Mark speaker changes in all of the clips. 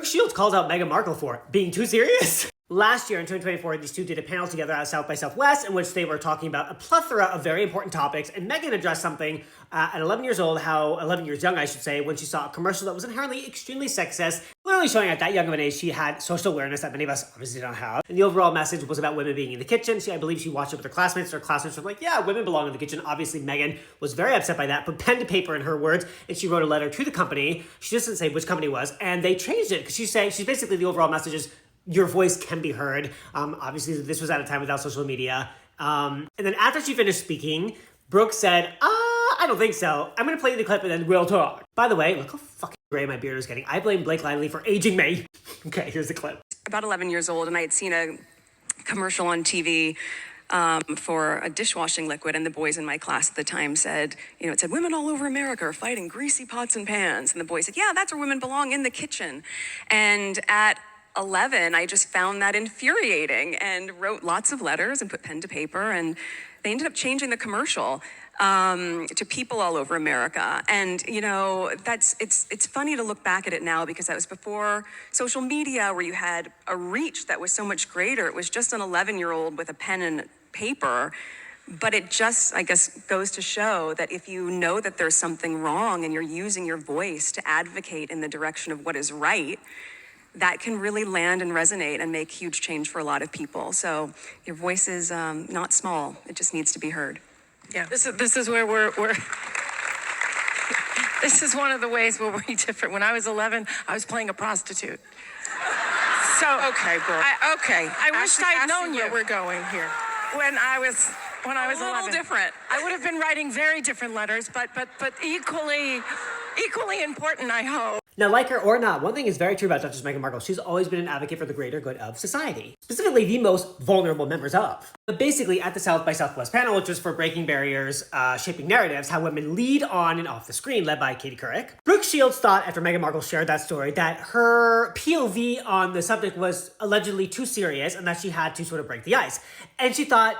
Speaker 1: Brooke Shields calls out Meghan Markle for being too serious. Last year in 2024, these two did a panel together at South by Southwest in which they were talking about a plethora of very important topics, and Meghan addressed something at 11 years old, 11 years young, I should say, when she saw a commercial that was inherently extremely sexist, literally showing at that young of an age she had social awareness that many of us obviously don't have. And the overall message was about women being in the kitchen. I believe she watched it with her classmates. Her classmates were like, yeah, women belong in the kitchen. Obviously, Meghan was very upset by that, put pen to paper in her words, and she wrote a letter to the company. She just didn't say which company it was, and they changed it because she's basically, the overall message is, your voice can be heard. Obviously, this was at a time without social media. And then after she finished speaking, Brooke said, I don't think so. I'm going to play you the clip and then we'll talk. By the way, look how fucking gray my beard is getting. I blame Blake Lively for aging me. Okay, here's the clip.
Speaker 2: About 11 years old, and I had seen a commercial on TV for a dishwashing liquid, and the boys in my class at the time said, it said, women all over America are fighting greasy pots and pans. And the boys said, yeah, that's where women belong, in the kitchen. And at 11, I just found that infuriating and wrote lots of letters and put pen to paper, and they ended up changing the commercial to people all over America. And it's funny to look back at it now, because that was before social media, where you had a reach that was so much greater. It was just an 11-year-old with a pen and paper. But it just, I guess, goes to show that if you know that there's something wrong and you're using your voice to advocate in the direction of what is right, that can really land and resonate and make huge change for a lot of people. So your voice is not small. It just needs to be heard.
Speaker 3: Yeah, this is where we're this is one of the ways where we're different. When I was 11, I was playing a prostitute. So
Speaker 4: okay, Brooke.
Speaker 3: I wish I'd known you.
Speaker 4: Where we're going here.
Speaker 3: When I was
Speaker 2: A little
Speaker 3: 11.
Speaker 2: different.
Speaker 3: I would have been writing very different letters, but equally important, I hope.
Speaker 1: Now, like her or not, one thing is very true about Duchess Meghan Markle. She's always been an advocate for the greater good of society, specifically the most vulnerable members of. But basically, at the South by Southwest panel, which was for breaking barriers, shaping narratives, how women lead on and off the screen, led by Katie Couric, Brooke Shields thought, after Meghan Markle shared that story, that her POV on the subject was allegedly too serious and that she had to sort of break the ice. And she thought,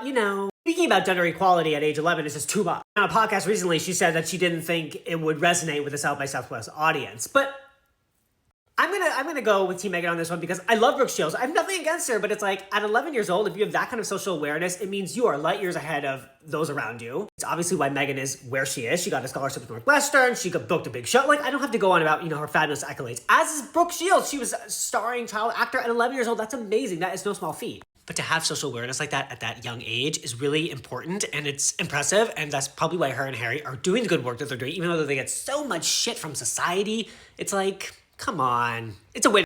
Speaker 1: speaking about gender equality at age 11 is just too much. On a podcast recently, she said that she didn't think it would resonate with the South by Southwest audience. But I'm gonna go with Team Meghan on this one, because I love Brooke Shields. I have nothing against her, but it's like, at 11 years old, if you have that kind of social awareness, it means you are light years ahead of those around you. It's obviously why Meghan is where she is. She got a scholarship at Northwestern. She booked a big show. Like, I don't have to go on about, her fabulous accolades. As is Brooke Shields. She was a starring child actor at 11 years old. That's amazing. That is no small feat. But to have social awareness like that at that young age is really important, and it's impressive, and that's probably why her and Harry are doing the good work that they're doing, even though they get so much shit from society. It's like, come on. It's a win.